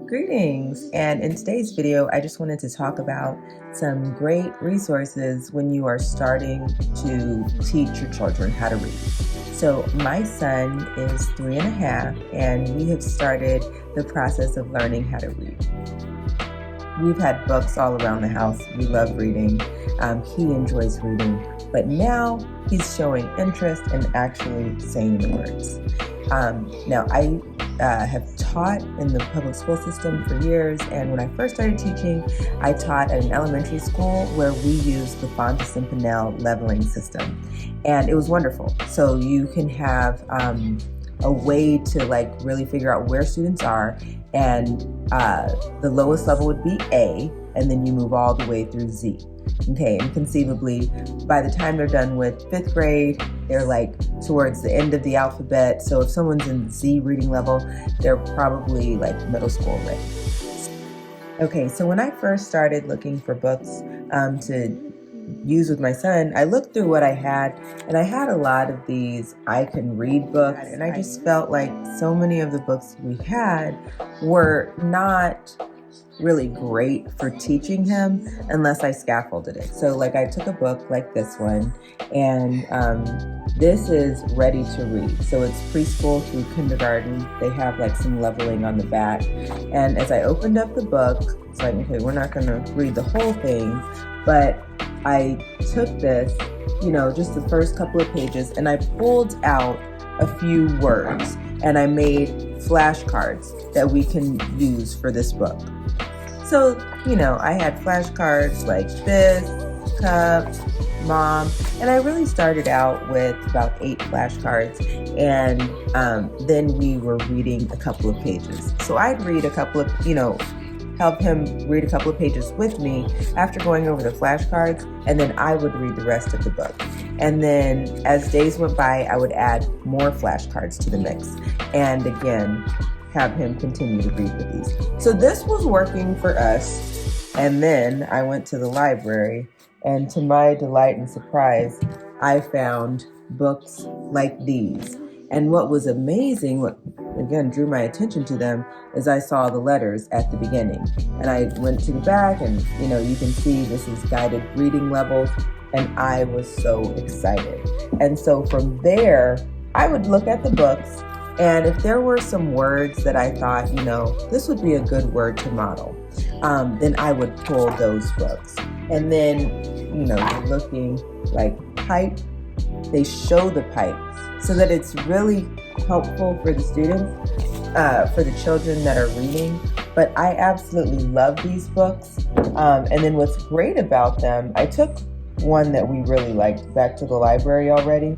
Greetings, and in today's video, I just wanted to talk about some great resources when you are starting to teach your children how to read. So my son is 3.5, and we have started the process of learning how to read. We've had books all around the house. We love reading. He enjoys reading, but now he's showing interest in actually saying the words. Now, I have taught in the public school system for years, and when I first started teaching, I taught at an elementary school where we used the Fontes and Pinnell leveling system, and it was wonderful. So you can have a way to really figure out where students are, and the lowest level would be A, and then you move all the way through Z. Okay, and conceivably, by the time they're done with 5th grade, they're towards the end of the alphabet. So if someone's in Z reading level, they're probably middle school ready. Okay, so when I first started looking for books to use with my son, I looked through what I had, and I had a lot of these I Can Read books, and I just felt like so many of the books we had were not really great for teaching him unless I scaffolded it. So I took a book like this one, and this is Ready to Read. So it's preschool through kindergarten. They have some leveling on the back. And as I opened up the book, it's okay, we're not gonna read the whole thing, but I took this, just the first couple of pages, and I pulled out a few words, and I made flashcards that we can use for this book. So, I had flashcards like this, cup, mom, and I really started out with about 8 flashcards, and then we were reading a couple of pages. So I'd read a couple of, help him read a couple of pages with me after going over the flashcards, and then I would read the rest of the book. And then as days went by, I would add more flashcards to the mix, and again, have him continue to read with these. So this was working for us, and then I went to the library, and to my delight and surprise, I found books like these. And what was amazing, what again drew my attention to them, is I saw the letters at the beginning. And I went to the back, and you can see this is guided reading levels, and I was so excited. And so from there, I would look at the books, and if there were some words that I thought, this would be a good word to model, then I would pull those books. And then, you're looking pipe, they show the pipes so that it's really helpful for the students, for the children that are reading. But I absolutely love these books. And then what's great about them, I took one that we really liked back to the library already.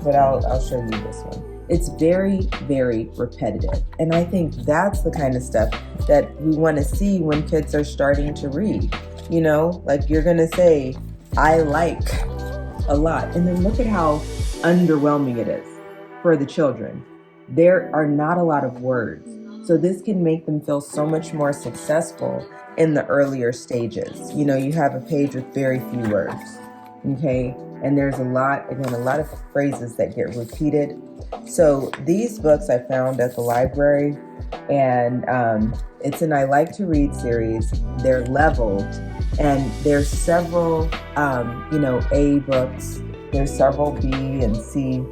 But I'll show you this one. It's very, very repetitive. And I think that's the kind of stuff that we want to see when kids are starting to read. You're going to say, I like a lot. And then look at how underwhelming it is for the children. There are not a lot of words. So this can make them feel so much more successful in the earlier stages. You have a page with very few words. Okay? And there's a lot of phrases that get repeated. So these books I found at the library, and it's an I Like to Read series. They're leveled, and there's several, A books. There's several B and C.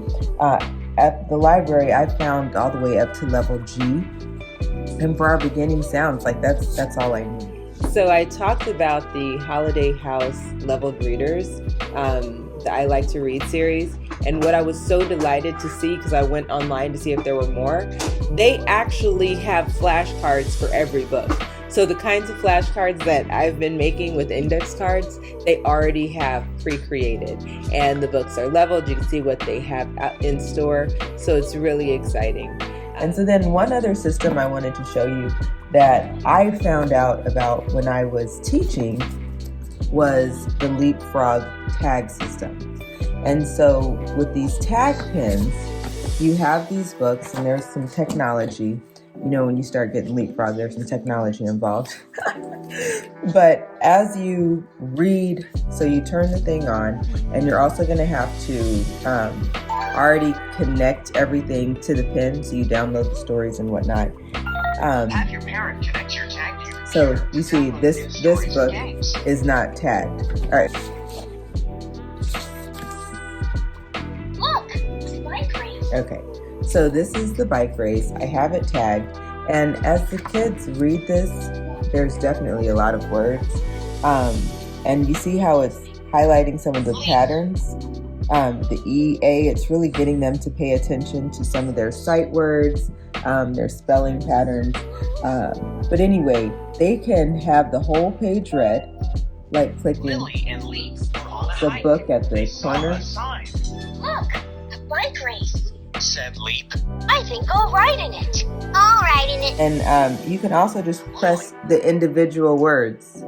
At the library, I found all the way up to level G. And for our beginning sounds, that's all I need. So I talked about the Holiday House leveled readers, the I Like to Read series, and what I was so delighted to see, because I went online to see if there were more, they actually have flashcards for every book. So the kinds of flashcards that I've been making with index cards, they already have pre-created, and the books are leveled. You can see what they have in store, so it's really exciting. And so then one other system I wanted to show you that I found out about when I was teaching was the Leapfrog tag system. And so with these tag pins, you have these books, and there's some technology. When you start getting Leapfrog, there's some technology involved. But as you read, so you turn the thing on, and you're also going to have to already connect everything to the pen, so you download the stories and whatnot. Have your parent connect your tag to your So computer you to see, download this new stories and book games. is not tagged. All right. Look, it's a bike race. Okay, so this is the bike race. I have it tagged, and as the kids read this, there's definitely a lot of words. And you see how it's highlighting some of the patterns. The EA, it's really getting them to pay attention to some of their sight words, their spelling patterns. But anyway, they can have the whole page read, like clicking Lily and Leaf were on a the hike. book at They the saw corner. a sign. Look, the bike race. Said Leap. I think I'll ride in it. I'll ride in it. And you can also just press the individual words,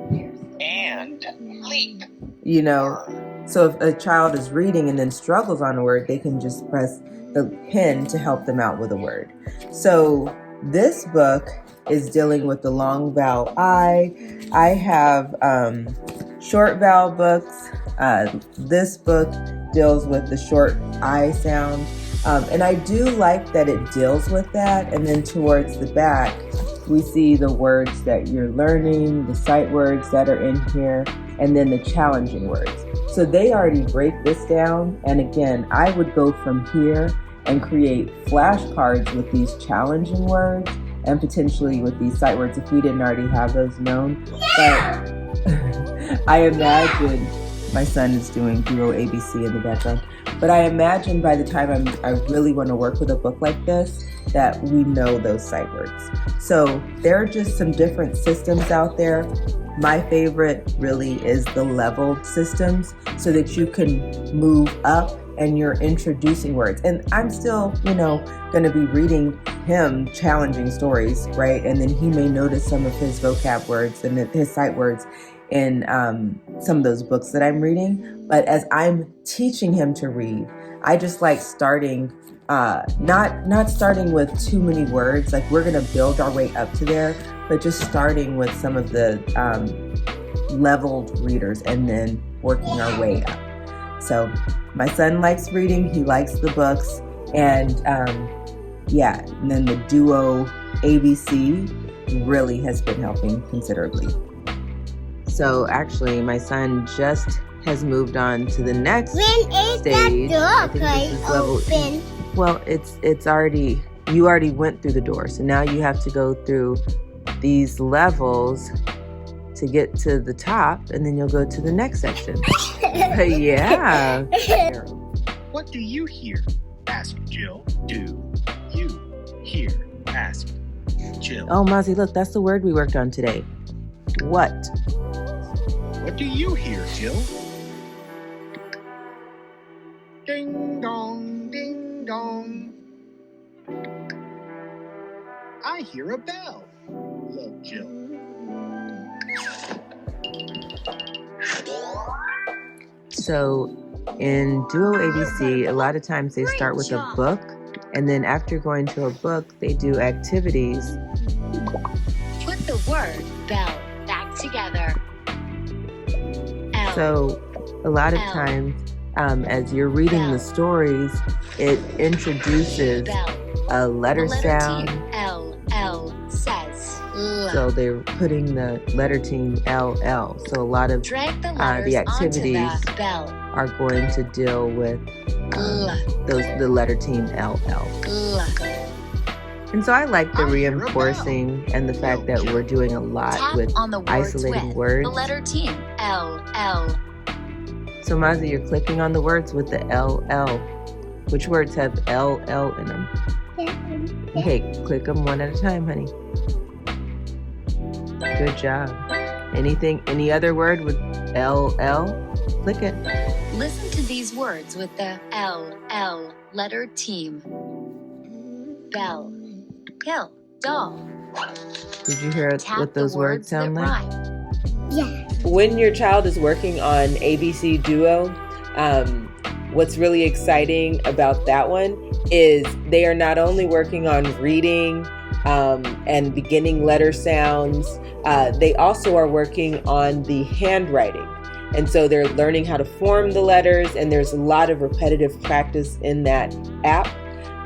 And Leap. you know. So if a child is reading and then struggles on a word, they can just press the pen to help them out with a word. So this book is dealing with the long vowel I. I have short vowel books. This book deals with the short I sound. And I do like that it deals with that. And then towards the back, we see the words that you're learning, the sight words that are in here, and then the challenging words. So they already break this down. And again, I would go from here and create flashcards with these challenging words and potentially with these sight words if we didn't already have those known. But I imagine my son is doing Duo ABC in the background. But I imagine by the time I really want to work with a book like this, that we know those sight words. So there are just some different systems out there. My favorite really is the leveled systems so that you can move up and you're introducing words. And I'm still, going to be reading him challenging stories, right? And then he may notice some of his vocab words and his sight words in some of those books that I'm reading. But as I'm teaching him to read, I just like starting, not starting with too many words. Like we're going to build our way up to there, but just starting with some of the leveled readers and then working our way up. So my son likes reading. He likes the books. And and then the Duo ABC really has been helping considerably. So actually, my son just has moved on to the next stage. I think this is level E. Well, it's already, you already went through the door. So now you have to go through these levels to get to the top, and then you'll go to the next section. But yeah. What do you hear? Asked Jill. Do you hear? Asked Jill. Oh, Mozzie, look, that's the word we worked on today. What? What do you hear, Jill? Ding dong, ding dong. I hear a bell. Love Jill. So in Duo ABC, a lot of times they start with a book, and then after going to a book, they do activities. Put the word bell back together. L. So a lot of times, as you're reading the stories, it introduces Bell. a letter sound. Team L says L. So they're putting the letter team LL. So a lot of Drag the letters the onto activities the bell. are going to deal with L. the letter team LL. L. And so I like the I hear a reinforcing and the fact that we're doing a lot Tap with on the words isolating with words. the letter team L. So Mozzie, you're clicking on the words with the LL. Which words have LL in them? Okay, click them one at a time, honey. Good job. Any other word with LL? Click it. Listen to these words with the L letter team. Bell, hill, doll. Did you hear Tap what the those words that sound like? rhyme. When your child is working on ABC Duo, what's really exciting about that one is they are not only working on reading and beginning letter sounds, they also are working on the handwriting. And so they're learning how to form the letters, and there's a lot of repetitive practice in that app.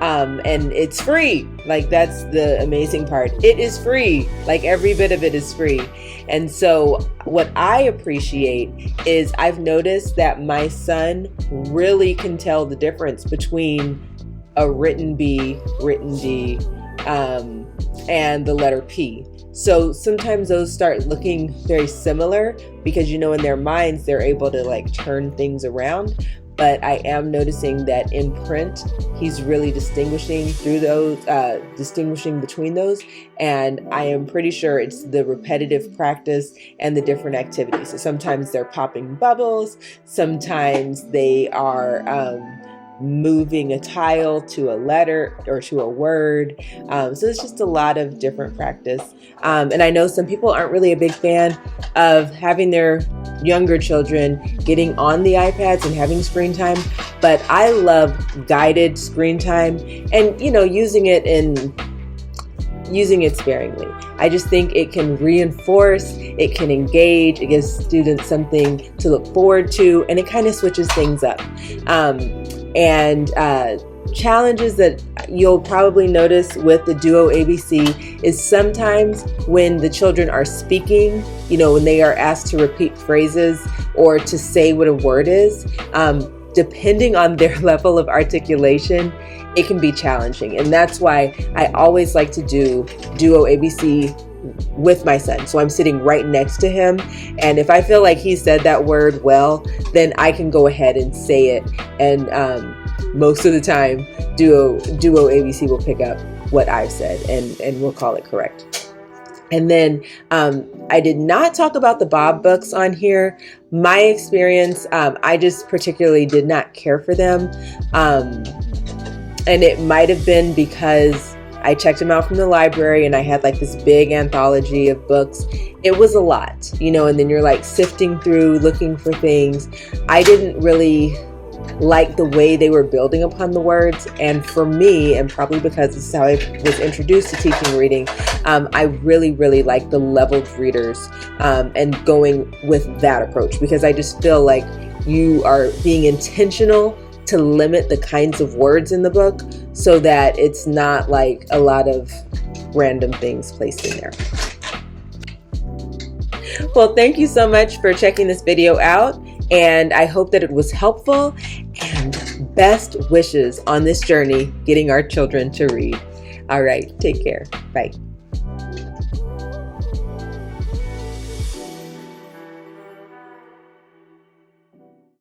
And it's free. Like, that's the amazing part. It is free. Like, every bit of it is free. And so what I appreciate is I've noticed that my son really can tell the difference between a written B, written D, and the letter P. So sometimes those start looking very similar because, in their minds, they're able to like turn things around. But I am noticing that in print, he's really distinguishing between those. And I am pretty sure it's the repetitive practice and the different activities. So sometimes they're popping bubbles. Sometimes they are moving a tile to a letter or to a word. So it's just a lot of different practice. And I know some people aren't really a big fan of having their younger children getting on the iPads and having screen time, but I love guided screen time and, using it sparingly. I just think it can reinforce, it can engage, it gives students something to look forward to, and it kind of switches things up. Challenges that you'll probably notice with the Duo ABC is sometimes when the children are speaking, when they are asked to repeat phrases or to say what a word is, depending on their level of articulation, it can be challenging. And that's why I always like to do Duo ABC with my son. So I'm sitting right next to him. And if I feel like he said that word well, then I can go ahead and say it. And most of the time, Duo ABC will pick up what I've said and we'll call it correct. And then I did not talk about the Bob books on here. My experience, I just particularly did not care for them. And it might have been because I checked them out from the library and I had like this big anthology of books. It was a lot, and then you're like sifting through, looking for things. I didn't really like the way they were building upon the words. And for me, and probably because this is how I was introduced to teaching reading, I really, really like the leveled readers and going with that approach, because I just feel like you are being intentional to limit the kinds of words in the book so that it's not like a lot of random things placed in there. Well, thank you so much for checking this video out, and I hope that it was helpful, and best wishes on this journey getting our children to read. All right, take care. Bye.